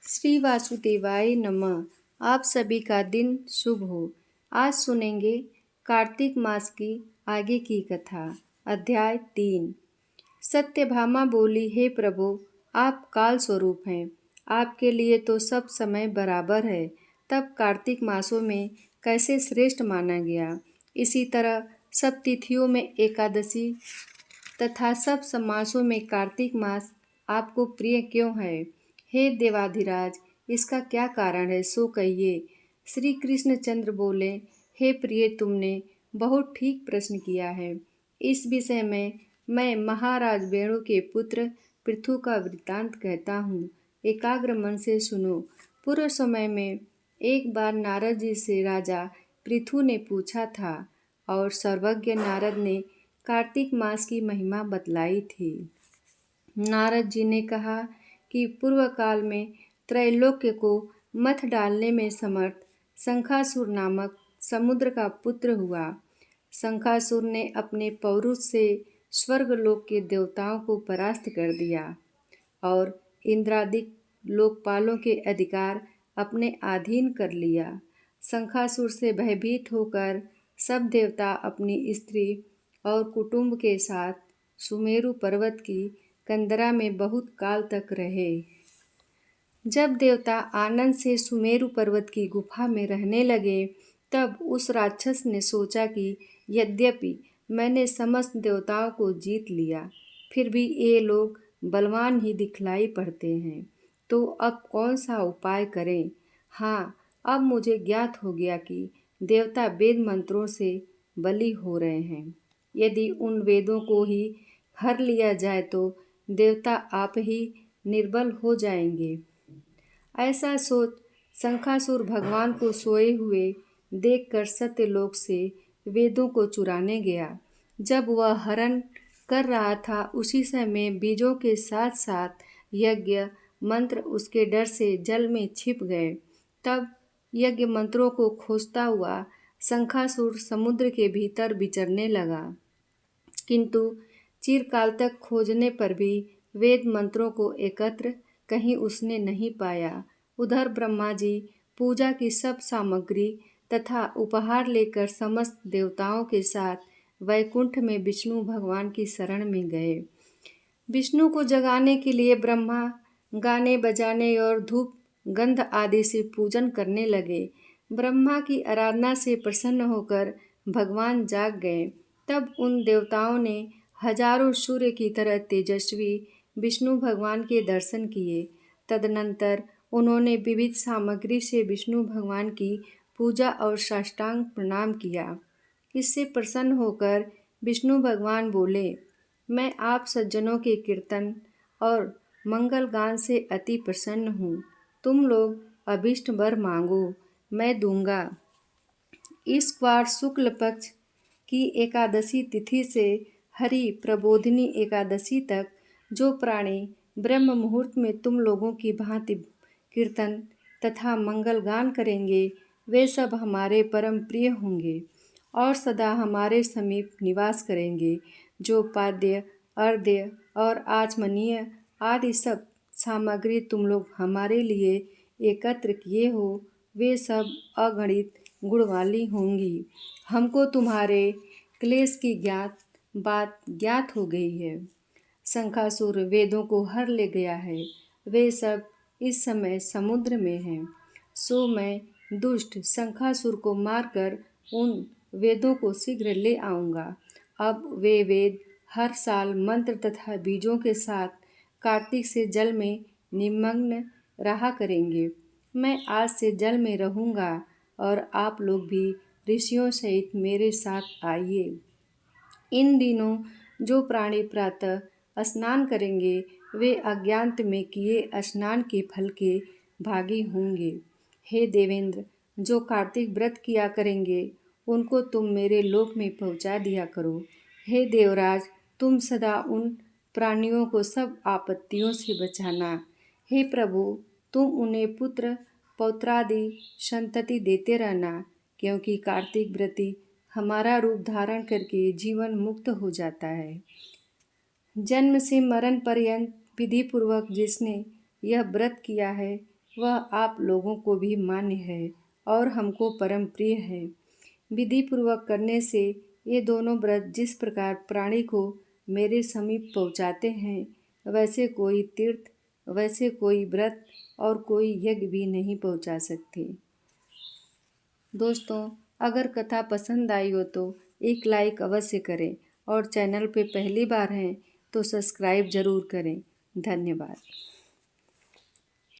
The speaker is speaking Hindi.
श्री वासुदेवाय नमः। आप सभी का दिन शुभ हो। आज सुनेंगे कार्तिक मास की आगे की कथा। अध्याय 3। सत्यभामा बोली, हे प्रभु, आप काल स्वरूप हैं। आपके लिए तो सब समय बराबर है। तब कार्तिक मासों में कैसे श्रेष्ठ माना गया। इसी तरह सब तिथियों में एकादशी तथा सब मासों में कार्तिक मास आपको प्रिय क्यों है। हे देवाधिराज, इसका क्या कारण है, सो कहिए। श्री कृष्णचंद्र बोले, हे प्रिय, तुमने बहुत ठीक प्रश्न किया है। इस विषय में मैं महाराज वेणु के पुत्र पृथु का वृत्तांत कहता हूँ। एकाग्र मन से सुनो। पूर्व समय में एक बार नारद जी से राजा पृथु ने पूछा था और सर्वज्ञ नारद ने कार्तिक मास की महिमा बतलाई थी। नारद जी ने कहा कि पूर्व काल में त्रैलोक्य को मथ डालने में समर्थ शंखासुर नामक समुद्र का पुत्र हुआ। शंखासुर ने अपने पौरुष से स्वर्गलोक के देवताओं को परास्त कर दिया और इंद्रादिक लोकपालों के अधिकार अपने अधीन कर लिया। शंखासुर से भयभीत होकर सब देवता अपनी स्त्री और कुटुंब के साथ सुमेरु पर्वत की कंदरा में बहुत काल तक रहे। जब देवता आनंद से सुमेरु पर्वत की गुफा में रहने लगे, तब उस राक्षस ने सोचा कि यद्यपि मैंने समस्त देवताओं को जीत लिया, फिर भी ये लोग बलवान ही दिखलाई पड़ते हैं, तो अब कौन सा उपाय करें। हाँ, अब मुझे ज्ञात हो गया कि देवता वेद मंत्रों से बली हो रहे हैं। यदि उन वेदों को ही हर लिया जाए तो देवता आप ही निर्बल हो जाएंगे। ऐसा सोच शंखासुर भगवान को सोए हुए देखकर सत्यलोक से वेदों को चुराने गया। जब वह हरण कर रहा था, उसी समय बीजों के साथ साथ यज्ञ मंत्र उसके डर से जल में छिप गए। तब यज्ञ मंत्रों को खोजता हुआ शंखासुर समुद्र के भीतर विचरने लगा, किंतु चिरकाल तक खोजने पर भी वेद मंत्रों को एकत्र कहीं उसने नहीं पाया। उधर ब्रह्मा जी पूजा की सब सामग्री तथा उपहार लेकर समस्त देवताओं के साथ वैकुंठ में विष्णु भगवान की शरण में गए। विष्णु को जगाने के लिए ब्रह्मा गाने बजाने और धूप गंध आदि से पूजन करने लगे। ब्रह्मा की आराधना से प्रसन्न होकर भगवान जाग गए। तब उन देवताओं ने हजारों सूर्य की तरह तेजस्वी विष्णु भगवान के दर्शन किए। तदनंतर उन्होंने विविध सामग्री से विष्णु भगवान की पूजा और साष्टांग प्रणाम किया। इससे प्रसन्न होकर विष्णु भगवान बोले, मैं आप सज्जनों के कीर्तन और मंगल गान से अति प्रसन्न हूँ। तुम लोग अभीष्ट वर मांगो, मैं दूंगा। इस बार शुक्ल पक्ष की एकादशी तिथि से हरि प्रबोधिनी एकादशी तक जो प्राणी ब्रह्म मुहूर्त में तुम लोगों की भांति कीर्तन तथा मंगल गान करेंगे, वे सब हमारे परम प्रिय होंगे और सदा हमारे समीप निवास करेंगे। जो पाद्य, अर्घ्य और आचमनीय आदि सब सामग्री तुम लोग हमारे लिए एकत्र किए हो, वे सब अगणित गुण वाली होंगी। हमको तुम्हारे क्लेश की बात ज्ञात हो गई है। शंखासुर वेदों को हर ले गया है। वे सब इस समय समुद्र में हैं। सो मैं दुष्ट शंखासुर को मारकर उन वेदों को शीघ्र ले आऊँगा। अब वे वेद हर साल मंत्र तथा बीजों के साथ कार्तिक से जल में निमग्न रहा करेंगे। मैं आज से जल में रहूँगा और आप लोग भी ऋषियों सहित मेरे साथ आइए। इन दिनों जो प्राणी प्रातः स्नान करेंगे, वे अज्ञात में किए स्नान के फल के भागी होंगे। हे देवेंद्र, जो कार्तिक व्रत किया करेंगे, उनको तुम मेरे लोक में पहुँचा दिया करो। हे देवराज, तुम सदा उन प्राणियों को सब आपत्तियों से बचाना। हे प्रभु, तुम उन्हें पुत्र पौत्रादि संतति देते रहना, क्योंकि कार्तिक व्रती हमारा रूप धारण करके जीवन मुक्त हो जाता है। जन्म से मरण पर्यंत विधि पूर्वक जिसने यह व्रत किया है, वह आप लोगों को भी मान्य है और हमको परम प्रिय है। विधि पूर्वक करने से ये दोनों व्रत जिस प्रकार प्राणी को मेरे समीप पहुँचाते हैं, वैसे कोई तीर्थ, वैसे कोई व्रत और कोई यज्ञ भी नहीं पहुँचा सकते। दोस्तों, अगर कथा पसंद आई हो तो एक लाइक अवश्य करें और चैनल पे पहली बार हैं तो सब्सक्राइब ज़रूर करें। धन्यवाद।